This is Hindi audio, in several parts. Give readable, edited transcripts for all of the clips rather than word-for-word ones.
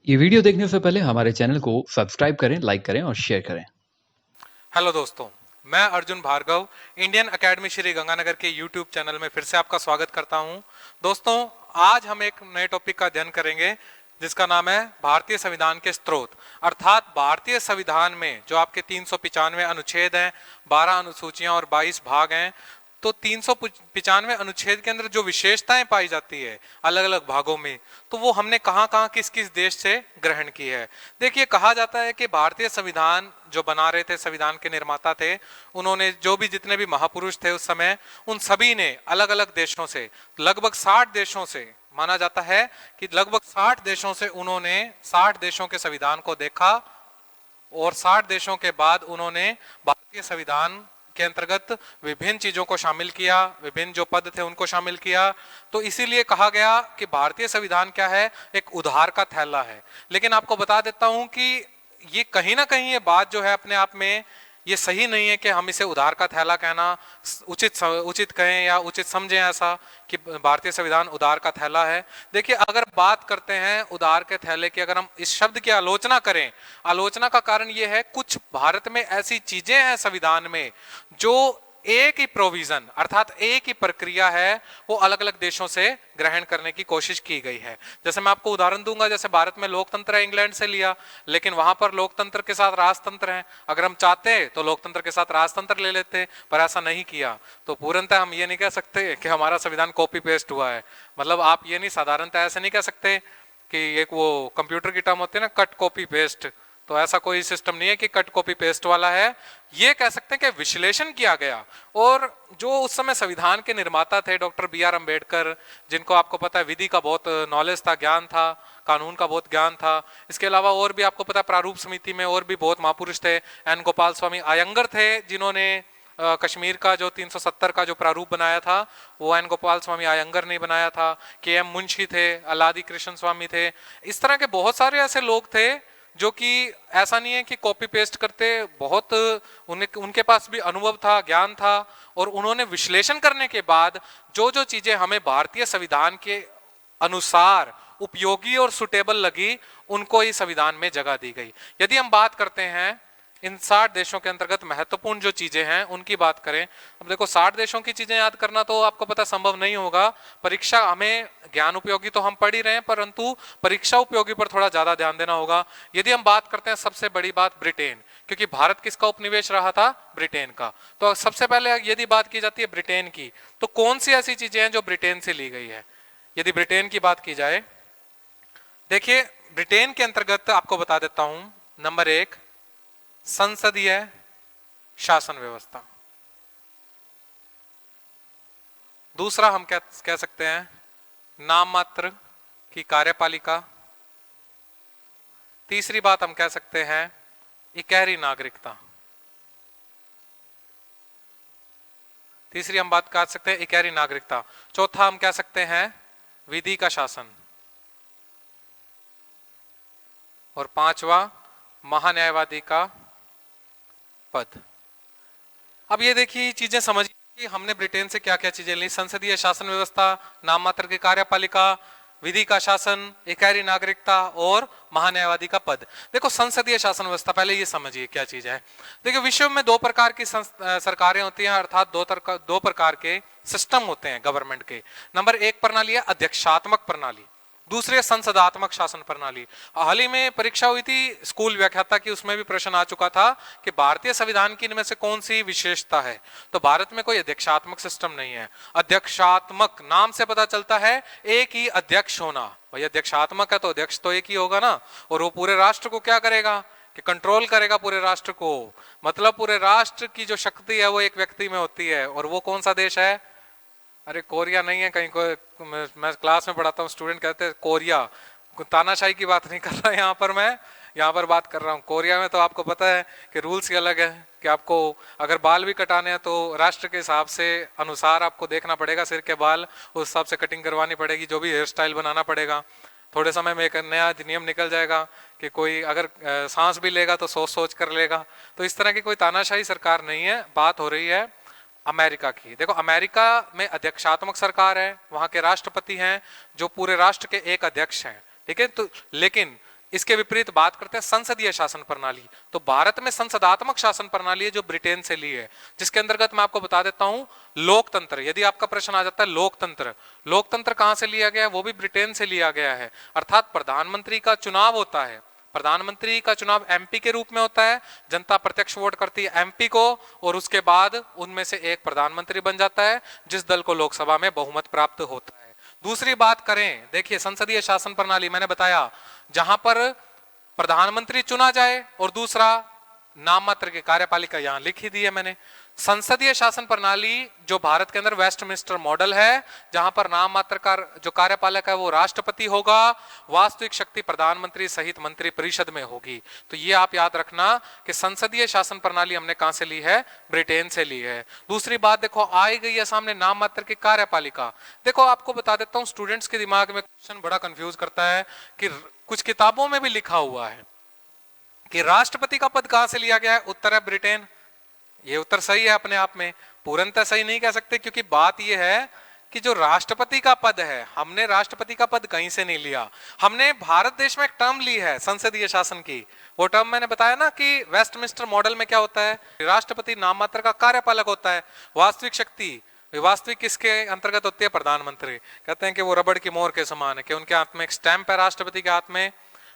ये वीडियो देखने से पहले हमारे चैनल को सब्सक्राइब करें, लाइक करें और शेयर करें। हेलो दोस्तों, मैं अर्जुन भार्गव इंडियन एकेडमी श्री गंगानगर के यूट्यूब चैनल में फिर से आपका स्वागत करता हूं। दोस्तों, आज हम एक नए टॉपिक का अध्ययन करेंगे जिसका नाम है भारतीय संविधान के स्रोत। अर्थात भारतीय संविधान में जो आपके 395 अनुच्छेद हैं, 12 अनुसूचियां और 22 भाग हैं, तो 395 अनुच्छेद के अंदर जो विशेषताएं पाई जाती है अलग अलग भागों में, तो वो हमने कहां कहां किस किस देश से ग्रहण की है। देखिए, कहा जाता है कि भारतीय संविधान जो बना रहे थे, संविधान के निर्माता थे, उन्होंने जो भी जितने भी महापुरुष थे उस समय, उन सभी ने अलग अलग देशों से, लगभग 60 देशों से, माना जाता है कि लगभग 60 देशों से उन्होंने 60 देशों के संविधान को देखा और 60 देशों के बाद उन्होंने भारतीय संविधान के अंतर्गत विभिन्न चीजों को शामिल किया, विभिन्न जो पद थे उनको शामिल किया। तो इसीलिए कहा गया कि भारतीय संविधान क्या है, एक उधार का थैला है। लेकिन आपको बता देता हूं कि ये कहीं ना कहीं ये बात जो है अपने आप में ये सही नहीं है कि हम इसे उधार का थैला कहना उचित कहें या उचित समझें ऐसा कि भारतीय संविधान उधार का थैला है। देखिए, अगर बात करते हैं उधार के थैले की, अगर हम इस शब्द की आलोचना करें, आलोचना का कारण ये है कुछ भारत में ऐसी चीजें हैं संविधान में जो एक ही प्रोविजन अर्थात एक ही प्रक्रिया है, वो अलग अलग देशों से ग्रहण करने की कोशिश की गई है। जैसे मैं आपको उदाहरण दूंगा, जैसे भारत में लोकतंत्र है, इंग्लैंड से लिया, लेकिन वहां पर लोकतंत्र के साथ राजतंत्र है। अगर हम चाहते तो लोकतंत्र के साथ राजतंत्र ले लेते, पर ऐसा नहीं किया। तो पूर्णतः हम ये नहीं कह सकते कि हमारा संविधान कॉपी पेस्ट हुआ है। मतलब आप ये नहीं, साधारणतः ऐसे नहीं कह सकते कि एक वो कंप्यूटर की टर्म होती है ना, कट कॉपी पेस्ट, तो ऐसा कोई सिस्टम नहीं है कि कट कॉपी पेस्ट वाला है। ये कह सकते हैं कि विश्लेषण किया गया। और जो उस समय संविधान के निर्माता थे डॉक्टर बी आर अम्बेडकर, जिनको आपको पता है विधि का बहुत नॉलेज था, ज्ञान था, कानून का बहुत ज्ञान था। इसके अलावा और भी आपको पता है प्रारूप समिति में और भी बहुत महापुरुष थे। एन गोपाल स्वामी अयंगर थे, जिन्होंने कश्मीर का जो 370 का जो प्रारूप बनाया था, वो एन गोपाल स्वामी अयंगर ने बनाया था। के एम मुंशी थे, अलादी कृष्ण स्वामी थे। इस तरह के बहुत सारे ऐसे लोग थे जो कि ऐसा नहीं है कि कॉपी पेस्ट करते, बहुत उनके पास भी अनुभव था, ज्ञान था, और उन्होंने विश्लेषण करने के बाद जो जो चीजें हमें भारतीय संविधान के अनुसार उपयोगी और सुटेबल लगी, उनको ही संविधान में जगह दी गई। यदि हम बात करते हैं इन 60 देशों के अंतर्गत महत्वपूर्ण जो चीजें हैं उनकी बात करें, अब देखो 60 देशों की चीजें याद करना तो आपको पता संभव नहीं होगा। परीक्षा हमें ज्ञान उपयोगी तो हम पढ़ ही रहे हैं, परंतु परीक्षा उपयोगी पर थोड़ा ज्यादा ध्यान देना होगा। यदि हम बात करते हैं सबसे बड़ी बात ब्रिटेन, क्योंकि भारत किसका उपनिवेश रहा था, ब्रिटेन का। तो सबसे पहले यदि बात की जाती है ब्रिटेन की, तो कौन सी ऐसी चीजें हैं जो ब्रिटेन से ली गई है। यदि ब्रिटेन की बात की जाए, देखिए ब्रिटेन के अंतर्गत आपको बता देता हूं, नंबर 1 संसदीय शासन व्यवस्था। दूसरा हम कह सकते हैं नाम मात्र की कार्यपालिका। तीसरी बात हम कह सकते हैं इकहरी नागरिकता। तीसरी हम बात कर सकते हैं इकहरी नागरिकता। चौथा हम कह सकते हैं विधि का शासन। और पांचवा महान्यायवादी का पद। अब ये देखिए चीजें समझिए कि हमने ब्रिटेन से क्या क्या चीजें ली। संसदीय शासन व्यवस्था, नाम मात्र की कार्यपालिका, विधि का शासन, इकहरी नागरिकता और महान्यायवादी का पद। देखो संसदीय शासन व्यवस्था, पहले ये समझिए क्या चीज है। देखिए विश्व में 2 प्रकार की सरकारें होती हैं, अर्थात 2 प्रकार के सिस्टम होते हैं गवर्नमेंट के। नंबर 1 प्रणाली है अध्यक्षात्मक प्रणाली, दूसरी है संसदात्मक शासन प्रणाली। हाल ही में परीक्षा हुई थी स्कूल व्याख्याता की, उसमें भी प्रश्न आ चुका था कि भारतीय संविधान की इनमें से कौन सी विशेषता है। तो भारत में कोई अध्यक्षात्मक सिस्टम नहीं है। अध्यक्षात्मक नाम से पता चलता है एक ही अध्यक्ष होना। भाई अध्यक्षात्मक है तो अध्यक्ष तो एक ही होगा ना, और वो पूरे राष्ट्र को क्या करेगा कि कंट्रोल करेगा पूरे राष्ट्र को। मतलब पूरे राष्ट्र की जो शक्ति है वो एक व्यक्ति में होती है। और वो कौन सा देश है? अरे कोरिया नहीं है कहीं को, मैं क्लास में पढ़ाता हूँ, स्टूडेंट कहते हैं कोरिया। तानाशाही की बात नहीं कर रहा यहाँ पर, मैं यहाँ पर बात कर रहा हूँ कोरिया में। तो आपको पता है कि रूल्स ही अलग है कि आपको अगर बाल भी कटाने हैं तो राष्ट्र के हिसाब से अनुसार आपको देखना पड़ेगा, सिर के बाल उस हिसाब से कटिंग करवानी पड़ेगी, जो भी हेयर स्टाइल बनाना पड़ेगा। थोड़े समय में एक नया अधिनियम निकल जाएगा कि कोई अगर सांस भी लेगा तो सोच सोच कर लेगा। तो इस तरह की कोई तानाशाही सरकार नहीं है। बात हो रही है अमेरिका की। देखो अमेरिका में अध्यक्षात्मक सरकार है, वहां के राष्ट्रपति हैं जो पूरे राष्ट्र के एक अध्यक्ष हैं, ठीक है। तो लेकिन इसके विपरीत बात करते हैं संसदीय शासन प्रणाली। तो भारत में संसदात्मक शासन प्रणाली है जो ब्रिटेन से ली है, जिसके अंतर्गत मैं आपको बता देता हूं लोकतंत्र। यदि आपका प्रश्न आ जाता है लोकतंत्र, लोकतंत्र कहां से लिया गया है, वो भी ब्रिटेन से लिया गया है। अर्थात प्रधानमंत्री का चुनाव होता है, प्रधानमंत्री का चुनाव एमपी के रूप में होता है, जनता प्रत्यक्ष वोट करती है एमपी को, और उसके बाद उनमें से एक प्रधानमंत्री बन जाता है जिस दल को लोकसभा में बहुमत प्राप्त होता है। दूसरी बात करें, देखिए संसदीय शासन प्रणाली मैंने बताया जहां पर प्रधानमंत्री चुना जाए, और दूसरा नाम मात्र की कार्यपालिका यहां लिखी दी है मैंने। संसदीय शासन प्रणाली जो भारत के अंदर वेस्टमिंस्टर मॉडल है, जहां पर नाम मात्र का जो कार्यपालक है वो राष्ट्रपति होगा, वास्तविक शक्ति प्रधानमंत्री सहित मंत्री परिषद में होगी। तो ये आप याद रखना कि संसदीय शासन प्रणाली हमने कहां से ली है, ब्रिटेन से ली है। दूसरी बात देखो आई गई है सामने नाम मात्र की कार्यपालिका। देखो आपको बता देता हूं, स्टूडेंट्स के दिमाग में क्वेश्चन बड़ा कंफ्यूज करता है कि कुछ किताबों में भी लिखा हुआ है कि राष्ट्रपति का पद कहां से लिया गया है, उत्तर है ब्रिटेन। ये उत्तर सही है अपने आप में, पूर्णतः सही नहीं कह सकते, क्योंकि बात यह है कि जो राष्ट्रपति का पद है, हमने राष्ट्रपति का पद कहीं से नहीं लिया, हमने भारत देश में एक टर्म ली है संसदीय शासन की। वो टर्म मैंने बताया ना कि वेस्टमिंस्टर मॉडल में क्या होता है, राष्ट्रपति नाम मात्र का कार्यपालक होता है, वास्तविक शक्ति वास्तविक किसके अंतर्गत होती है, प्रधानमंत्री। कहते हैं कि वो रबड़ की मोहर के समान है, कि उनके हाथ में एक स्टैंप है, राष्ट्रपति के हाथ में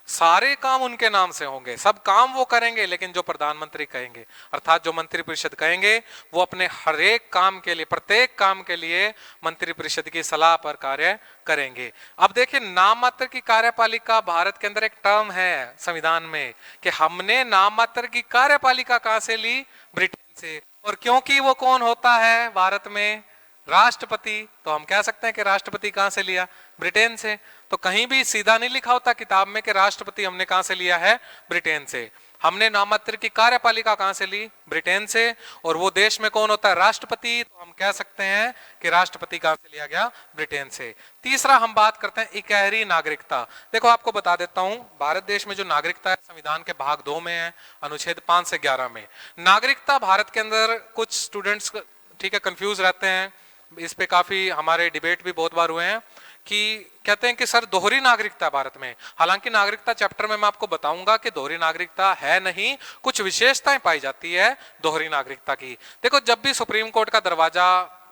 सारे काम उनके नाम से होंगे, सब काम वो करेंगे, लेकिन जो प्रधानमंत्री कहेंगे अर्थात जो मंत्री परिषद कहेंगे वो अपने हर एक काम के लिए, प्रत्येक काम के लिए मंत्री परिषद की सलाह पर कार्य करेंगे। अब देखिए नाम मात्र की कार्यपालिका भारत के अंदर एक टर्म है संविधान में कि हमने नाम मात्र की कार्यपालिका कहां से ली, ब्रिटेन से। और क्योंकि वो कौन होता है भारत में, राष्ट्रपति, तो हम कह सकते हैं कि राष्ट्रपति कहां से लिया, ब्रिटेन से। तो कहीं भी सीधा नहीं लिखा होता किताब में कि राष्ट्रपति हमने कहां से लिया है, ब्रिटेन से। हमने नाममात्र की कार्यपालिका कहां से ली, ब्रिटेन से। और वो देश में कौन होता है, राष्ट्रपति, तो हम कह सकते हैं कि राष्ट्रपति कहां से लिया गया, ब्रिटेन से। तीसरा हम बात करते हैं इकहरी नागरिकता। देखो आपको बता देता हूं, भारत देश में जो नागरिकता है संविधान के भाग 2 में है, अनुच्छेद 5 से 11 में। नागरिकता भारत के अंदर कुछ स्टूडेंट्स ठीक है कंफ्यूज रहते हैं, इस पे काफी हमारे डिबेट भी बहुत बार हुए हैं कि कहते हैं कि सर दोहरी नागरिकता भारत में। हालांकि नागरिकता चैप्टर में मैं आपको बताऊंगा कि दोहरी नागरिकता है नहीं, कुछ विशेषताएं पाई जाती है दोहरी नागरिकता की। देखो जब भी सुप्रीम कोर्ट का दरवाजा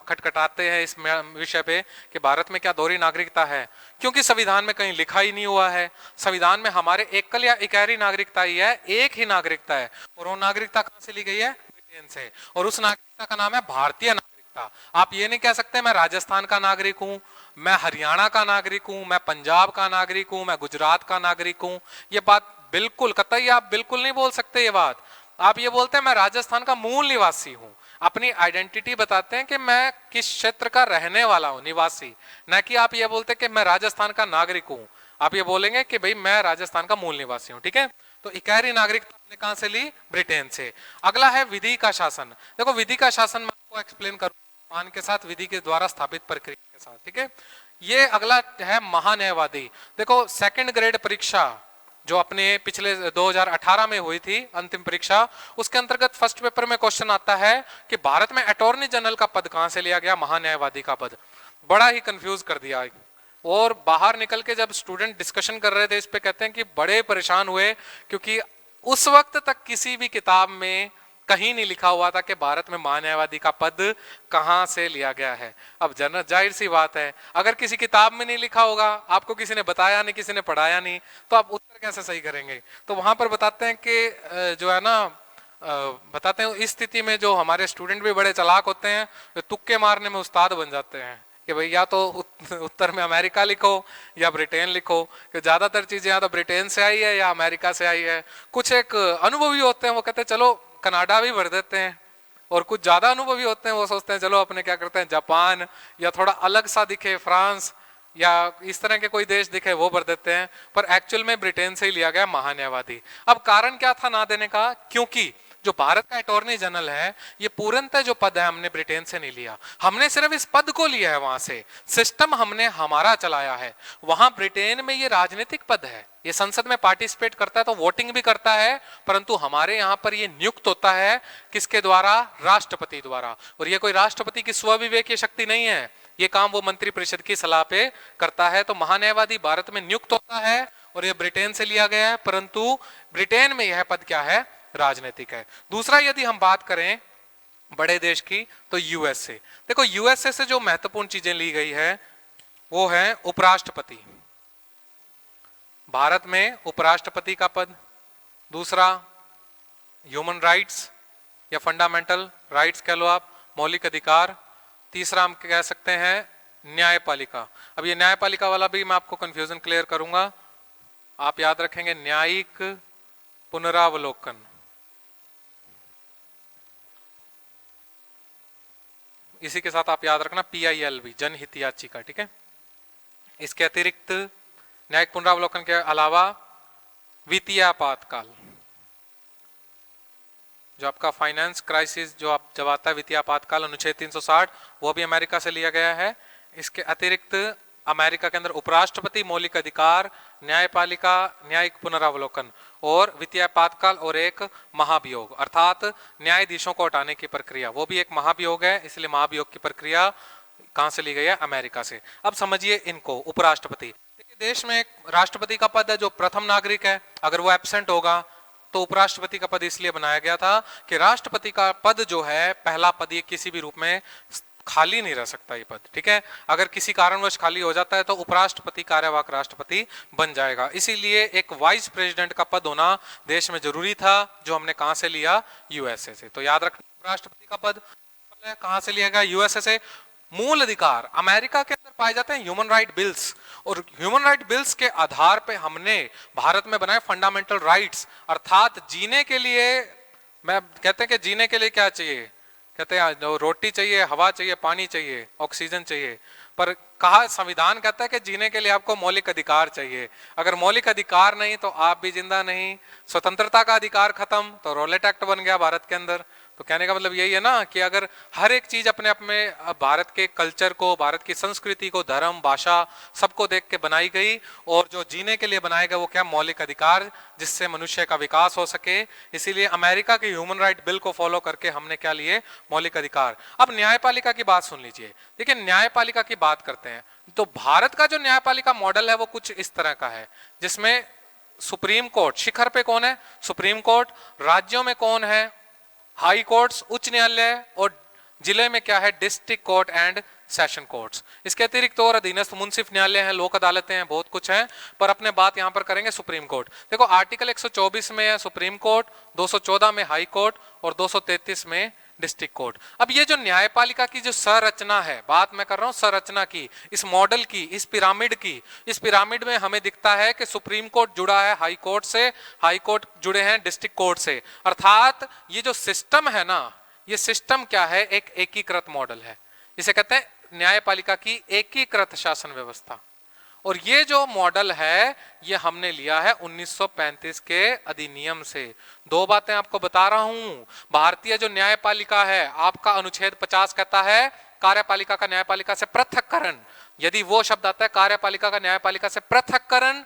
खटखटाते हैं इस विषय पे कि भारत में क्या दोहरी नागरिकता है, क्योंकि संविधान में कहीं लिखा ही नहीं हुआ है। संविधान में हमारे एकल या इकहरी नागरिकता ही है, एक ही नागरिकता है। और वो नागरिकता कहां से ली गई है, ब्रिटेन से। और उस नागरिकता का नाम है भारतीय नागरिकता। आप ये नहीं कह सकते मैं राजस्थान का नागरिक हूं, मैं हरियाणा का नागरिक हूं, मैं पंजाब का नागरिक हूं, मैं गुजरात का नागरिक हूं। ये बात बिल्कुल कतई आप बिल्कुल नहीं बोल सकते ये बात। आप ये बोलते हैं मैं राजस्थान का मूल निवासी हूं, अपनी आइडेंटिटी बताते हैं कि मैं किस क्षेत्र का रहने वाला हूं, निवासी, न कि आप ये बोलते कि मैं राजस्थान का नागरिक हूं। आप ये बोलेंगे कि भाई मैं राजस्थान का मूल निवासी हूं, ठीक है। तो इकहरी नागरिकता हमने कहां से ली, ब्रिटेन से। अगला है विधि का शासन। देखो विधि का शासन मैं आपको एक्सप्लेन करूं मान के साथ, विधि के द्वारा स्थापित प्रक्रिया के साथ, ठीक है। ये अगला है महान्यायवादी। देखो सेकंड ग्रेड परीक्षा जो अपने पिछले 2018 में हुई थी अंतिम परीक्षा, उसके अंतर्गत फर्स्ट पेपर में क्वेश्चन आता है कि भारत में अटॉर्नी जनरल का पद कहां से लिया गया, महान्यायवादी का पद। बड़ा ही कंफ्यूज कर दिया। और बाहर निकल के जब स्टूडेंट डिस्कशन कर रहे थे इस पे, कहते हैं कि बड़े परेशान हुए, क्योंकि उस वक्त तक किसी भी किताब में कहीं नहीं लिखा हुआ था कि भारत में महान्यायवादी का पद कहां से लिया गया है। अब जाहिर सी बात है, अगर किसी किताब में नहीं लिखा होगा, आपको किसी ने बताया नहीं, किसी ने पढ़ाया नहीं, तो आप उत्तर कैसे सही करेंगे। तो वहां पर बताते हैं कि जो है ना, बताते हैं इस स्थिति में जो हमारे स्टूडेंट भी बड़े चालाक होते हैं, वे तुक्के मारने में उस्ताद बन जाते हैं कि भाई या तो उत्तर में अमेरिका लिखो या ब्रिटेन लिखो, कि ज्यादातर चीजें या तो ब्रिटेन से आई है या अमेरिका से आई है। कुछ एक अनुभवी होते हैं वो कहते हैं चलो कनाडा भी भर देते हैं, और कुछ ज्यादा अनुभवी होते हैं वो सोचते हैं चलो अपने क्या करते हैं जापान या थोड़ा अलग सा दिखे फ्रांस या इस तरह के कोई देश दिखे वो भर देते हैं। पर एक्चुअल में ब्रिटेन से ही लिया गया महान्यायवादी। अब कारण क्या था ना देने का, क्योंकि जो भारत का अटॉर्नी जनरल है, ये पूर्णतः जो पद है हमने ब्रिटेन से नहीं लिया, हमने सिर्फ इस पद को लिया है वहां से, सिस्टम हमने हमारा चलाया है। वहां ब्रिटेन में ये राजनीतिक पद है, ये संसद में पार्टिसिपेट करता है तो वोटिंग भी करता है, परंतु हमारे यहाँ पर ये नियुक्त होता है किसके द्वारा? राष्ट्रपति द्वारा। और ये कोई राष्ट्रपति की स्वविवेकीय शक्ति नहीं है, ये काम वो मंत्रिपरिषद की सलाह पे करता है। तो महान्यायवादी भारत में नियुक्त होता है और ये ब्रिटेन से लिया गया है, परंतु ब्रिटेन में यह पद क्या है? राजनीतिक है। दूसरा, यदि हम बात करें बड़े देश की, तो यूएसए। देखो यूएसए से जो महत्वपूर्ण चीजें ली गई है वो है उपराष्ट्रपति, भारत में उपराष्ट्रपति का पद। दूसरा, ह्यूमन राइट्स या फंडामेंटल राइट्स कह लो आप, मौलिक अधिकार। तीसरा हम कह सकते हैं न्यायपालिका। अब ये न्यायपालिका वाला भी मैं आपको कंफ्यूजन क्लियर करूंगा, आप याद रखेंगे न्यायिक पुनरावलोकन। इसी के साथ आप याद रखना PILB, जनहित याचिका, ठीक है। इसके अतिरिक्त न्यायिक पुनरावलोकन के अलावा वित्तीय आपातकाल, जो आपका फाइनेंस क्राइसिस जो आप जब आता है वित्तीय आपातकाल, अनुच्छेद 360, वो भी अमेरिका से लिया गया है। इसके अतिरिक्त अमेरिका के अंदर उपराष्ट्रपति, मौलिक अधिकार, न्यायपालिका, न्यायिक पुनरावलोकन और वित्तीय आपातकाल और एक महाभियोग, अर्थात न्यायाधीशों को हटाने की प्रक्रिया, वो भी एक महाभियोग है, इसलिए महाभियोग की प्रक्रिया कहां से ली गई है? अमेरिका से। अब समझिए इनको, उपराष्ट्रपति। देश में एक राष्ट्रपति का पद है जो प्रथम नागरिक है, अगर वो एब्सेंट होगा तो उपराष्ट्रपति का पद इसलिए बनाया गया था कि राष्ट्रपति का पद जो है पहला पद, ये किसी भी रूप में खाली नहीं रह सकता ये पद, ठीक है। अगर किसी कारणवश खाली हो जाता है तो उपराष्ट्रपति कार्यवाहक राष्ट्रपति बन जाएगा। इसीलिए एक वाइस प्रेसिडेंट का पद होना देश में जरूरी था, जो हमने कहां से लिया? यूएसए से। तो याद रखना उपराष्ट्रपति का पद कहां से लिया गया? यूएसए से। मूल अधिकार अमेरिका के अंदर पाए जाते हैं ह्यूमन राइट बिल्स, और ह्यूमन राइट बिल्स के आधार पे हमने भारत में बनाए फंडामेंटल राइट्स, अर्थात जीने के लिए, मैं कहते हैं कि जीने के लिए क्या चाहिए? कहते हैं रोटी चाहिए, हवा चाहिए, पानी चाहिए, ऑक्सीजन चाहिए, पर कहा संविधान कहता है कि जीने के लिए आपको मौलिक अधिकार चाहिए। अगर मौलिक अधिकार नहीं तो आप भी जिंदा नहीं। स्वतंत्रता का अधिकार खत्म तो रॉलेट एक्ट बन गया भारत के अंदर। तो कहने का मतलब यही है ना कि अगर हर एक चीज अपने आप में भारत के कल्चर को, भारत की संस्कृति को, धर्म, भाषा सबको देख के बनाई गई, और जो जीने के लिए बनाया गया वो क्या? मौलिक अधिकार, जिससे मनुष्य का विकास हो सके। इसीलिए अमेरिका के ह्यूमन राइट बिल को फॉलो करके हमने क्या लिए? मौलिक अधिकार। अब न्यायपालिका की बात सुन लीजिए। देखिए न्यायपालिका की बात करते हैं तो भारत का जो न्यायपालिका मॉडल है वो कुछ इस तरह का है, जिसमें सुप्रीम कोर्ट शिखर पे कौन है? Supreme court. राज्यों में कौन है? हाई कोर्ट्स, उच्च न्यायालय, और जिले में क्या है? District court and session courts. इसके अतिरिक्त और अधीनस्थ मुंसिफ न्यायालय हैं, लोक अदालतें हैं, बहुत कुछ है, पर अपने बात यहां पर करेंगे सुप्रीम कोर्ट। देखो आर्टिकल 124 में है सुप्रीम कोर्ट, 214 में हाई कोर्ट और 233 में डिस्ट्रिक्ट कोर्ट। अब ये जो न्यायपालिका की जो संरचना है, बात मैं कर रहा हूं संरचना की, इस मॉडल की, इस पिरामिड की, इस पिरामिड में हमें दिखता है कि सुप्रीम कोर्ट जुड़ा है हाई कोर्ट से, हाई कोर्ट जुड़े हैं डिस्ट्रिक्ट कोर्ट से, अर्थात ये जो सिस्टम है ना, ये सिस्टम क्या है? एक एकीकृत मॉडल है, जिसे कहते हैं न्यायपालिका की एकीकृत शासन व्यवस्था। और ये जो मॉडल है ये हमने लिया है 1935 के अधिनियम से। दो बातें आपको बता रहा हूं। भारतीय जो न्यायपालिका है, आपका अनुच्छेद 50 कहता है कार्यपालिका का न्यायपालिका से पृथक्करण। यदि वो शब्द आता है कार्यपालिका का न्यायपालिका से पृथक्करण,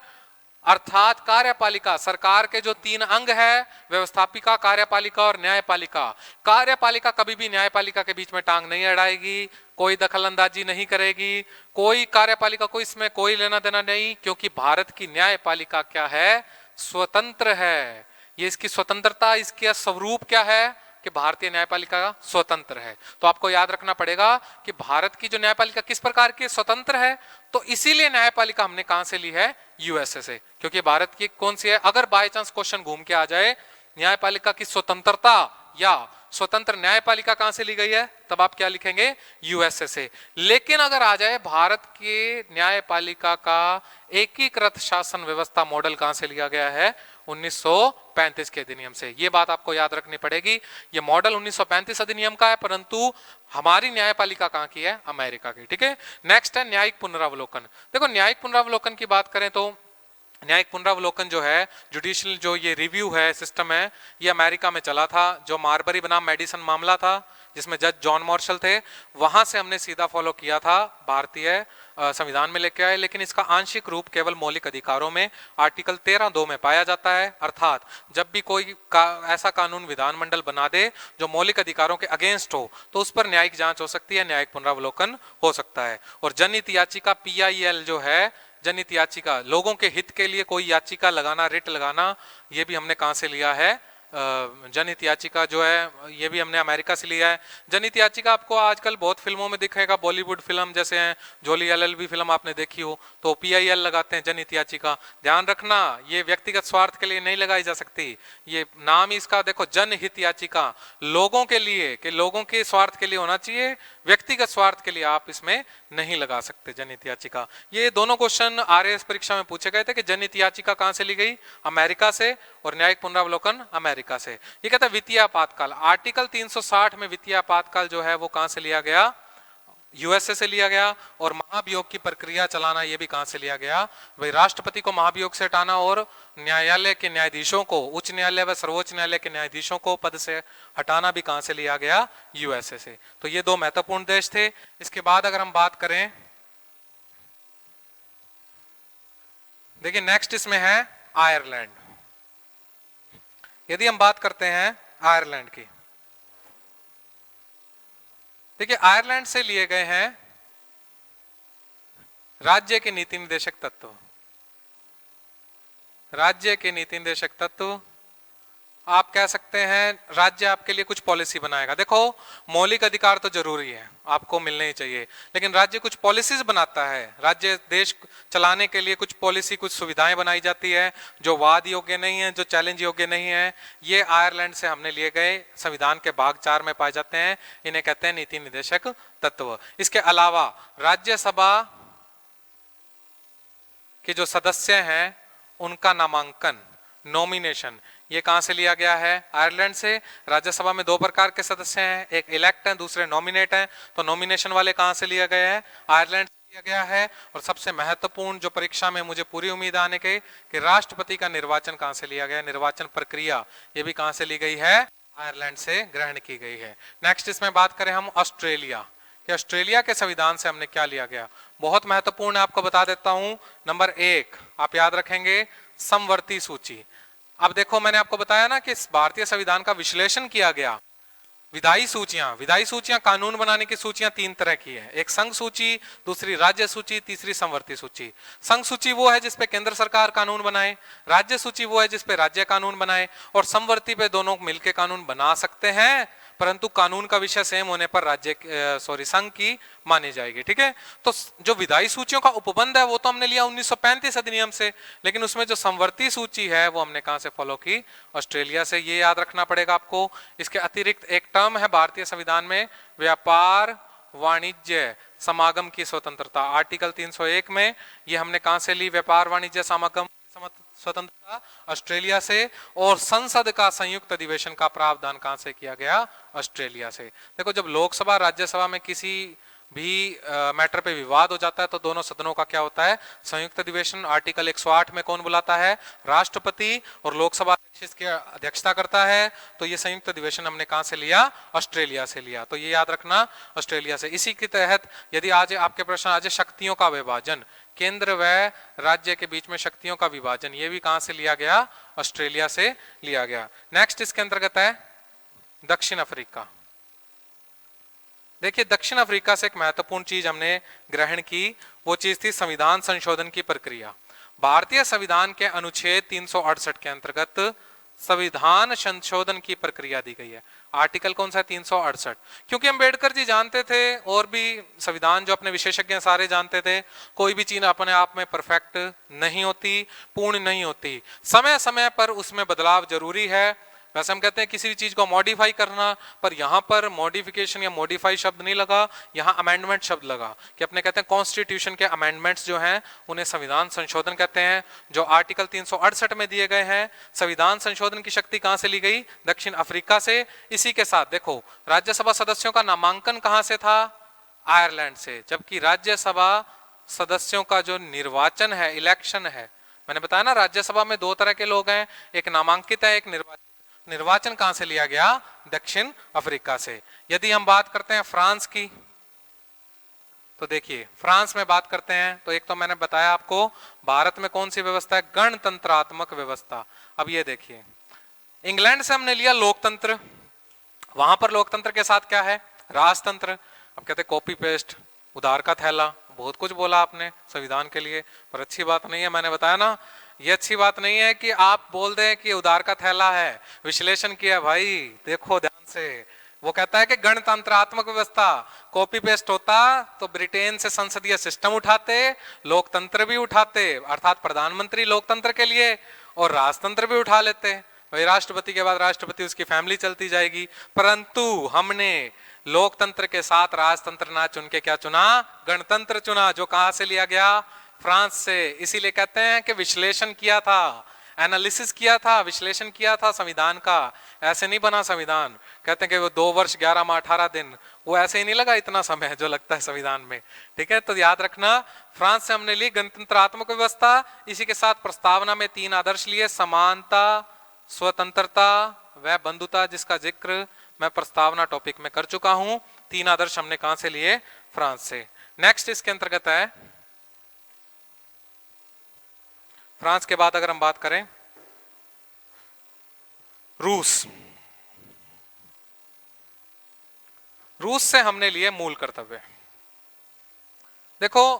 अर्थात कार्यपालिका सरकार के जो तीन अंग है, व्यवस्थापिका, कार्यपालिका और न्यायपालिका, कार्यपालिका कभी भी न्यायपालिका के बीच में टांग नहीं अड़ाएगी, कोई दखल अंदाजी नहीं करेगी, कोई कार्यपालिका को इसमें कोई लेना देना नहीं, क्योंकि भारत की न्यायपालिका क्या है? स्वतंत्र है। ये इसकी स्वतंत्रता, इसका स्वरूप क्या है कि भारतीय न्यायपालिका स्वतंत्र है। तो आपको याद रखना पड़ेगा कि भारत की जो न्यायपालिका किस प्रकार की स्वतंत्र है, तो इसीलिए न्यायपालिका हमने कहां से ली है? यूएसए से, क्योंकि भारत की कौन सी है? अगर बाय चांस क्वेश्चन घूम के आ जाए न्यायपालिका की स्वतंत्रता या स्वतंत्र न्यायपालिका कहां से ली गई है, तब आप क्या लिखेंगे? यूएसए से। लेकिन अगर आ जाए भारत के न्यायपालिका का एकीकृत शासन व्यवस्था मॉडल कहां से लिया गया है? 1935 के अधिनियम से। ये बात आपको याद रखनी पड़ेगी। ये मॉडल 1935 अधिनियम का है, परंतु हमारी न्यायपालिका कहां की है? अमेरिका की। ठीक है। नेक्स्ट है न्यायिक पुनरावलोकन। देखो न्यायिक पुनरावलोकन की बात करें तो न्यायिक पुनरावलोकन जो है, जुडिशियल जो ये रिव्यू है, सिस्टम है, ये अमेरिका में चला था। जो मार्बरी बनाम मेडिसन मामला था जिसमें जज जॉन मार्शल थे, वहां से हमने सीधा फॉलो किया था, भारतीय संविधान में लेके आए। लेकिन इसका आंशिक रूप केवल मौलिक अधिकारों में आर्टिकल 13(2) में पाया जाता है। अर्थात जब भी कोई ऐसा कानून विधानमंडल बना दे जो मौलिक अधिकारों के अगेंस्ट हो, तो उस पर न्यायिक जांच हो सकती है, न्यायिक पुनरावलोकन हो सकता है। और जनहित याचिका PIL जो है, जनहित याचिका, लोगों के हित के लिए कोई याचिका लगाना, रिट लगाना, ये भी हमने कहां से लिया है? जनहित याचिका जो है ये भी हमने अमेरिका से लिया है। जनहित याचिका आपको आजकल बहुत फिल्मों में दिखेगा, बॉलीवुड फिल्म जैसे हैं, जोली LLB फिल्म आपने देखी हो, तो PIL लगाते हैं, जनहित याचिका। ध्यान रखना, ये व्यक्तिगत स्वार्थ के लिए नहीं लगाई जा सकती। ये नाम ही इसका देखो, जनहित याचिका, लोगों के लिए, कि लोगों के स्वार्थ के लिए होना चाहिए, व्यक्तिगत स्वार्थ के लिए आप इसमें नहीं लगा सकते जनहित याचिका। ये दोनों क्वेश्चन RAS परीक्षा में पूछे गए थे कि जनहित याचिका कहां से ली गई? अमेरिका से, और न्यायिक पुनरावलोकन अमेरिका से। ये कहता है वित्तीय आपातकाल, आर्टिकल 360 में वित्तीय आपातकाल जो है वो कहां से लिया गया? USA से लिया गया। और महाभियोग की प्रक्रिया चलाना, ये भी कहां से लिया गया? भाई राष्ट्रपति को महाभियोग से हटाना और न्यायालय के न्यायाधीशों को, उच्च न्यायालय व सर्वोच्च न्यायालय के न्यायाधीशों को पद से हटाना भी कहां से लिया गया? USA से। तो ये दो महत्वपूर्ण देश थे। इसके बाद अगर हम बात करें, देखिए नेक्स्ट इसमें है आयरलैंड। यदि हम बात करते हैं आयरलैंड की, देखिए आयरलैंड से लिए गए हैं राज्य के नीति निर्देशक तत्व। राज्य के नीति निर्देशक तत्व, आप कह सकते हैं राज्य आपके लिए कुछ पॉलिसी बनाएगा। देखो मौलिक अधिकार तो जरूरी है, आपको मिलने ही चाहिए, लेकिन राज्य कुछ पॉलिसीज बनाता है। राज्य देश चलाने के लिए कुछ पॉलिसी, कुछ सुविधाएं बनाई जाती है जो वाद योग्य नहीं है, जो चैलेंज योग्य नहीं है। ये आयरलैंड से हमने लिए गए, संविधान के भाग 4 में पाए जाते हैं। इन्हें कहते हैं नीति निर्देशक तत्व। इसके अलावा राज्यसभा के जो सदस्य हैं उनका नामांकन, नॉमिनेशन, ये कहां से लिया गया है? आयरलैंड से। राज्यसभा में 2 प्रकार के सदस्य हैं, एक इलेक्ट हैं, दूसरे नॉमिनेट हैं। तो नॉमिनेशन वाले कहां से लिया गया है? आयरलैंड से लिया गया है। और सबसे महत्वपूर्ण जो परीक्षा में मुझे पूरी उम्मीद आने की, कि राष्ट्रपति का निर्वाचन कहां से लिया गया? निर्वाचन प्रक्रिया, ये भी कहां से ली गई है? आयरलैंड से ग्रहण की गई है। नेक्स्ट इसमें बात करें हम ऑस्ट्रेलिया, कि ऑस्ट्रेलिया के संविधान से हमने क्या लिया गया? बहुत महत्वपूर्ण है, आपको बता देता हूं। नंबर 1 आप याद रखेंगे, समवर्ती सूची। अब देखो मैंने आपको बताया ना कि भारतीय संविधान का विश्लेषण किया गया। विधायी सूचियां कानून बनाने की सूचियां 3 तरह की है, एक संघ सूची, दूसरी राज्य सूची, तीसरी समवर्ती सूची। संघ सूची वो है जिसपे केंद्र सरकार कानून बनाए, राज्य सूची वो है जिसपे राज्य कानून बनाए, और समवर्ती पे दोनों मिलकर कानून बना सकते हैं, परंतु कानून का विषय सेम होने पर संघ की मानी जाएगी। ठीक है, तो जो विधायी सूचियों का उपबंध है वो तो हमने लिया 1935 अधिनियम से, लेकिन उसमें जो समवर्ती सूची है वो हमने कहां से फॉलो की? ऑस्ट्रेलिया से। ये याद रखना पड़ेगा आपको। इसके अतिरिक्त एक टर्म है भारतीय संविधान में, व्यापार वाणिज्य समागम की स्वतंत्रता, आर्टिकल 301 में। ये हमने कहां से ली? व्यापार वाणिज्य समागम स्वतंत्रता, ऑस्ट्रेलिया से। और संसद का संयुक्त अधिवेशन का प्रावधान कहां से किया गया? ऑस्ट्रेलिया से। देखो जब लोकसभा राज्यसभा में किसी भी मैटर पे विवाद हो जाता है तो दोनों सदनों का क्या होता है? संयुक्त अधिवेशन। आर्टिकल 108 में कौन बुलाता है? राष्ट्रपति, और लोकसभा अध्यक्ष इसकी अध्यक्षता करता है। तो ये संयुक्त अधिवेशन हमने कहां से लिया? ऑस्ट्रेलिया से लिया। तो ये याद रखना, ऑस्ट्रेलिया से। इसी के तहत यदि आज आपके प्रश्न आज शक्तियों का विभाजन, केंद्र व राज्य के बीच में शक्तियों का विभाजन, ये भी कहां से लिया गया? ऑस्ट्रेलिया से लिया गया। नेक्स्ट इसके अंतर्गत है दक्षिण अफ्रीका। देखिए दक्षिण अफ्रीका से एक महत्वपूर्ण चीज हमने ग्रहण की, वो चीज थी संविधान संशोधन की प्रक्रिया। भारतीय संविधान के अनुच्छेद 368 के अंतर्गत संविधान संशोधन की प्रक्रिया दी गई है। आर्टिकल कौन सा है? 368। क्योंकि अम्बेडकर जी जानते थे, और भी संविधान जो अपने विशेषज्ञ सारे जानते थे, कोई भी चीज अपने आप में परफेक्ट नहीं होती, पूर्ण नहीं होती, समय समय पर उसमें बदलाव जरूरी है। वैसे हम कहते हैं किसी भी चीज को मॉडिफाई करना, पर यहाँ पर मॉडिफिकेशन या मॉडिफाई शब्द नहीं लगा, यहाँ अमेंडमेंट शब्द लगा। कि अपने कहते हैं कॉन्स्टिट्यूशन के अमेंडमेंट्स जो हैं उन्हें संविधान संशोधन कहते हैं, जो आर्टिकल 368 में दिए गए हैं। संविधान संशोधन की शक्ति कहां से ली गई? दक्षिण अफ्रीका से। इसी के साथ देखो राज्यसभा सदस्यों का नामांकन कहां से था? आयरलैंड से। जबकि राज्यसभा सदस्यों का जो निर्वाचन है, इलेक्शन है, मैंने बताया ना, राज्यसभा में 2 तरह के लोग हैं, एक नामांकित है, एक निर्वाचित। निर्वाचन कहां से लिया गया? दक्षिण अफ्रीका से। यदि हम बात करते हैं फ्रांस की, तो देखिए फ्रांस में बात करते हैं तो एक तो मैंने बताया आपको, भारत में कौन सी व्यवस्था है? गणतंत्रात्मक व्यवस्था। अब ये देखिए, इंग्लैंड से हमने लिया लोकतंत्र, वहां पर लोकतंत्र के साथ क्या है? राजतंत्र। अब कहते कॉपी पेस्ट, उधार का थैला, बहुत कुछ बोला आपने संविधान के लिए, पर अच्छी बात नहीं है। मैंने बताया ना, ये अच्छी बात नहीं है कि आप बोल दें कि उधार का थैला है। विश्लेषण किया भाई, देखो ध्यान से। वो कहता है कि गणतंत्रात्मक व्यवस्था, कॉपी पेस्ट होता तो ब्रिटेन से संसदीय सिस्टम उठाते, लोकतंत्र भी उठाते, अर्थात प्रधानमंत्री लोकतंत्र के लिए, और राजतंत्र भी उठा लेते। भाई राष्ट्रपति के बाद राष्ट्रपति, उसकी फैमिली चलती जाएगी। परंतु हमने लोकतंत्र के साथ राजतंत्र ना चुन के क्या चुना? गणतंत्र चुना, जो कहां से लिया गया? फ्रांस से। इसीलिए कहते हैं कि विश्लेषण किया था, एनालिसिस किया था, विश्लेषण किया था संविधान का। ऐसे नहीं बना संविधान। कहते हैं कि वो 2 वर्ष 11 माह 18 दिन, वो ऐसे ही नहीं लगा इतना समय जो लगता है संविधान में। ठीक है, तो याद रखना, फ्रांस से हमने ली गणतंत्रात्मक व्यवस्था। इसी के साथ प्रस्तावना में 3 आदर्श लिए, समानता, स्वतंत्रता व बंधुता, जिसका जिक्र मैं प्रस्तावना टॉपिक में कर चुका हूं। 3 आदर्श हमने कहां से लिए? फ्रांस से। नेक्स्ट इसके अंतर्गत है, फ्रांस के बाद अगर हम बात करें रूस। रूस से हमने लिए मूल कर्तव्य। देखो,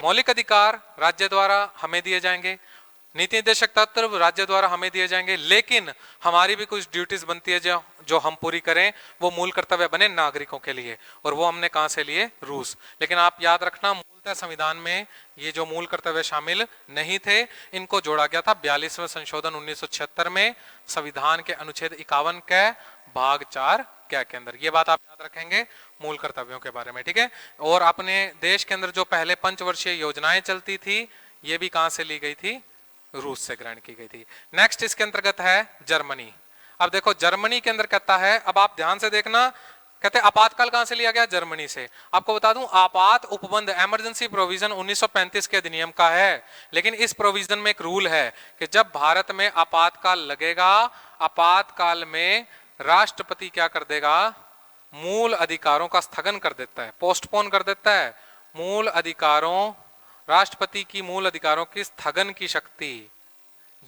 मौलिक अधिकार राज्य द्वारा हमें दिए जाएंगे, नीति निर्देशक तत्व राज्य द्वारा हमें दिए जाएंगे, लेकिन हमारी भी कुछ ड्यूटीज बनती है जो हम पूरी करें, वो मूल कर्तव्य बने नागरिकों के लिए, और वो हमने कहां से लिए? रूस। लेकिन आप याद रखना, मूलतः संविधान में ये जो मूल कर्तव्य शामिल नहीं थे, इनको जोड़ा गया था 42वें संशोधन 1976 में, संविधान के अनुच्छेद 51 के भाग 4 क्या के अंदर। ये बात आप याद रखेंगे मूल कर्तव्यों के बारे में। ठीक है, और अपने देश के अंदर जो पहले 5 वर्षीय योजनाएं चलती थी, ये भी कहां से ली गई थी? रूस से ग्रहण की गई थी। नेक्स्ट इसके अंतर्गत है जर्मनी। अब देखो जर्मनी के अंदर कहता है, अब आप ध्यान से देखना, कहते हैं आपातकाल कहां से लिया गया? जर्मनी से। आपको बता दूं, आपात उपबंध इमरजेंसी प्रोविजन 1935 के अधिनियम का है, लेकिन इस प्रोविजन में एक रूल है कि जब भारत में आपातकाल लगेगा, आपातकाल में राष्ट्रपति क्या कर देगा? मूल अधिकारों का स्थगन कर देता है, पोस्टपोन कर देता है। मूल अधिकारों, राष्ट्रपति की मूल अधिकारों की स्थगन की शक्ति,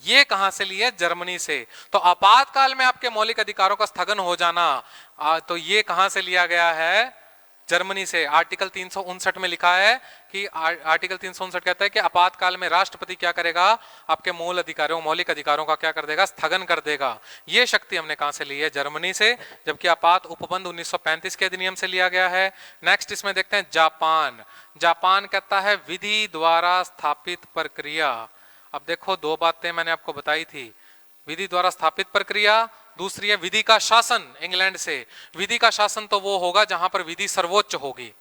ये कहां से ली है? जर्मनी से। तो आपातकाल में आपके मौलिक अधिकारों का स्थगन हो जाना, तो ये कहां से लिया गया है? जर्मनी से। आर्टिकल 359 में लिखा है कि आर्टिकल 359 कहता है कि आपातकाल में राष्ट्रपति क्या करेगा? आपके मूल अधिकारों, मौलिक अधिकारों का क्या कर देगा? स्थगन कर देगा। ये शक्ति हमने कहां से ली है? जर्मनी से। जबकि आपात उपबंध 1935 के अधिनियम से लिया गया है। नेक्स्ट इसमें देखते हैं जापान। जापान कहता है विधि द्वारा स्थापित प्रक्रिया। अब देखो, 2 बातें मैंने आपको बताई थी, विधि द्वारा स्थापित प्रक्रिया, दूसरी है विधि का शासन। इंग्लैंड से विधि का शासन तो वो होगा जहां पर विधि सर्वोच्च होगी।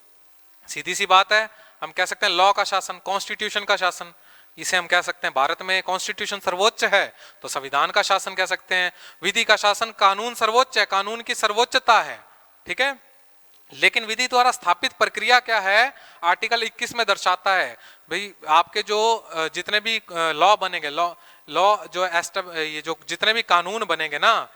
सीधी सी बात है, हम कह सकते हैं लॉ का शासन, कॉन्स्टिट्यूशन का शासन, इसे हम कह सकते हैं। भारत में कॉन्स्टिट्यूशन सर्वोच्च है तो संविधान का शासन कह सकते हैं। विधि का शासन, कानून सर्वोच्च है, कानून की सर्वोच्चता है। ठीक है, लेकिन विधि द्वारा स्थापित प्रक्रिया क्या है? आर्टिकल 21 में दर्शाता है भाई, आपके जो जितने भी लॉ बनेंगे, लॉ जो ये जो जितने भी कानून बनेंगे ना,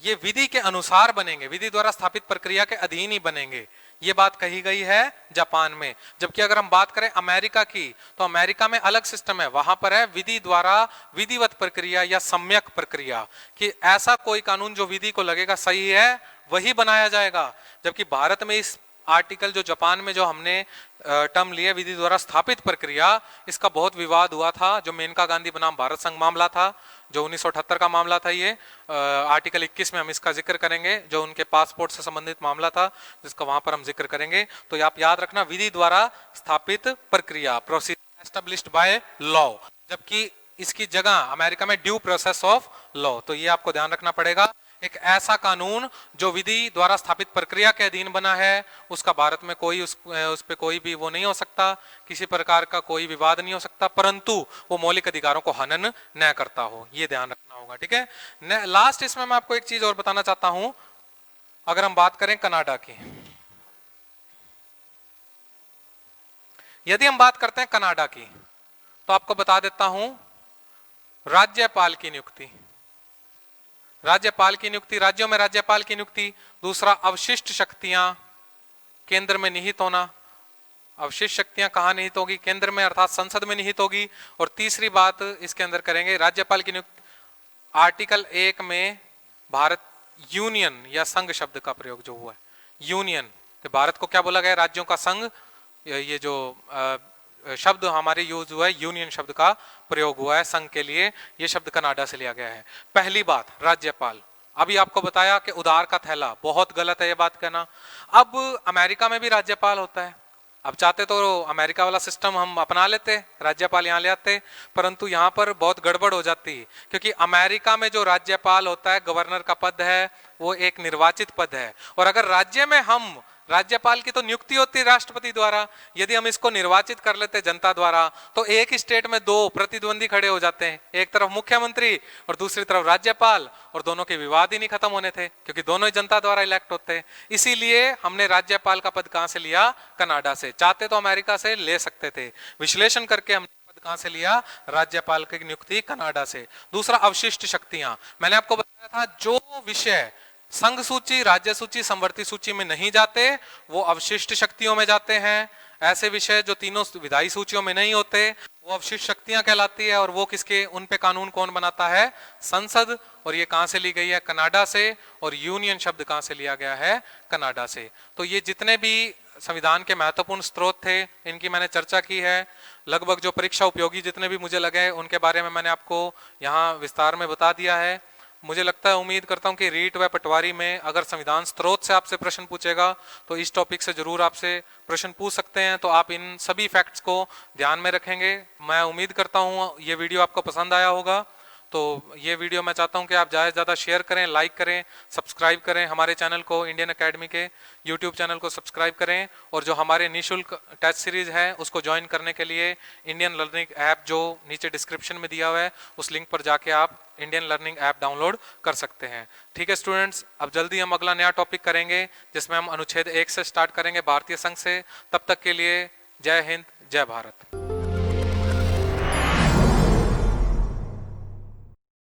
ये विधि के अनुसार बनेंगे, विधि द्वारा स्थापित प्रक्रिया के अधीन ही बनेंगे। ये बात कही गई है जापान में। जबकि अगर हम बात करें अमेरिका की, तो अमेरिका में अलग सिस्टम है। वहां पर है विधि द्वारा विधिवत प्रक्रिया या सम्यक प्रक्रिया, कि ऐसा कोई कानून जो विधि को लगेगा सही है वही बनाया जाएगा। जबकि भारत में इस आर्टिकल जो जापान में जो हमने टर्म लिए विधि द्वारा स्थापित प्रक्रिया, इसका बहुत विवाद हुआ था। जो मेनका गांधी बनाम भारत संघ मामला था, जो 1978 का मामला था, ये आर्टिकल 21 में हम इसका जिक्र करेंगे, जो उनके पासपोर्ट से संबंधित मामला था, जिसका वहां पर हम जिक्र करेंगे। तो आप याद रखना, विधि द्वारा स्थापित प्रक्रिया, प्रोसीजर एस्टेब्लिश्ड बाय लॉ, जबकि इसकी जगह अमेरिका में ड्यू प्रोसेस ऑफ लॉ। तो ये आपको ध्यान रखना पड़ेगा। एक ऐसा कानून जो विधि द्वारा स्थापित प्रक्रिया के अधीन बना है, उसका भारत में कोई उस पे कोई भी वो नहीं हो सकता, किसी प्रकार का कोई विवाद नहीं हो सकता, परंतु वो मौलिक अधिकारों को हनन न करता हो। ये ध्यान रखना होगा। ठीक है, लास्ट इसमें मैं आपको एक चीज और बताना चाहता हूं। अगर हम बात करें कनाडा की, यदि हम बात करते हैं कनाडा की, तो आपको बता देता हूं राज्यपाल की नियुक्ति, राज्यपाल की नियुक्ति, राज्यों में राज्यपाल की नियुक्ति। दूसरा, अवशिष्ट शक्तियां केंद्र में निहित होना। अवशिष्ट शक्तियां कहां निहित होगी? केंद्र में, अर्थात संसद में निहित होगी। और तीसरी बात इसके अंदर करेंगे, राज्यपाल की नियुक्ति, आर्टिकल 1 में भारत यूनियन या संघ शब्द का प्रयोग जो हुआ है, यूनियन, तो भारत को क्या बोला गया? राज्यों का संघ। ये जो शब्द हमारे यूज हुआ है, यूनियन शब्द का प्रयोग हुआ है संघ के लिए, ये शब्द कनाडा से लिया गया है। पहली बात, राज्यपाल। अभी आपको बताया कि उधार का थैला, बहुत गलत है ये बात कहना। अब अमेरिका में भी राज्यपाल होता है, अब चाहते तो अमेरिका वाला सिस्टम हम अपना लेते, राज्यपाल यहाँ ले आते, परंतु यहाँ पर बहुत गड़बड़ हो जाती है, क्योंकि अमेरिका में जो राज्यपाल होता है, गवर्नर का पद है, वो एक निर्वाचित पद है। और अगर राज्य में हम, राज्यपाल की तो नियुक्ति होती है राष्ट्रपति द्वारा, यदि हम इसको निर्वाचित कर लेते जनता द्वारा, तो एक ही स्टेट में दो प्रतिद्वंदी खड़े हो जाते हैं, एक तरफ मुख्यमंत्री और दूसरी तरफ राज्यपाल, और दोनों के विवाद ही नहीं खत्म होने थे, क्योंकि दोनों ही जनता द्वारा इलेक्ट होते हैं। इसीलिए हमने राज्यपाल का पद कहां से लिया? कनाडा से। चाहते तो अमेरिका से ले सकते थे, विश्लेषण करके हम कहां से लिया? राज्यपाल की नियुक्ति कनाडा से। दूसरा, अवशिष्ट शक्तियां। मैंने आपको बताया था, जो विषय संघ सूची, राज्य सूची, संवर्ती सूची में नहीं जाते, वो अवशिष्ट शक्तियों में जाते हैं। ऐसे विषय जो तीनों विधायी सूचियों में नहीं होते, वो अवशिष्ट शक्तियां कहलाती है। और वो किसके, उन पे कानून कौन बनाता है? संसद। और ये कहां से ली गई है? कनाडा से। और यूनियन शब्द कहां से लिया गया है? कनाडा से। तो ये जितने भी संविधान के महत्वपूर्ण स्रोत थे, इनकी मैंने चर्चा की है। लगभग जो परीक्षा उपयोगी जितने भी मुझे लगे, उनके बारे में मैंने आपको यहाँ विस्तार में बता दिया है। मुझे लगता है, उम्मीद करता हूं कि रीट व पटवारी में अगर संविधान स्रोत से आपसे प्रश्न पूछेगा, तो इस टॉपिक से जरूर आपसे प्रश्न पूछ सकते हैं। तो आप इन सभी फैक्ट्स को ध्यान में रखेंगे। मैं उम्मीद करता हूं ये वीडियो आपको पसंद आया होगा। तो ये वीडियो मैं चाहता हूं कि आप ज़्यादा से ज़्यादा शेयर करें, लाइक करें, सब्सक्राइब करें हमारे चैनल को, इंडियन एकेडमी के यूट्यूब चैनल को सब्सक्राइब करें। और जो हमारे निःशुल्क टेस्ट सीरीज है, उसको ज्वाइन करने के लिए इंडियन लर्निंग ऐप जो नीचे डिस्क्रिप्शन में दिया हुआ है, उस लिंक पर जाके आप इंडियन लर्निंग ऐप डाउनलोड कर सकते हैं। ठीक है स्टूडेंट्स, अब जल्दी हम अगला नया टॉपिक करेंगे, जिसमें हम अनुच्छेद 1 से स्टार्ट करेंगे, भारतीय संघ से। तब तक के लिए जय हिंद, जय भारत।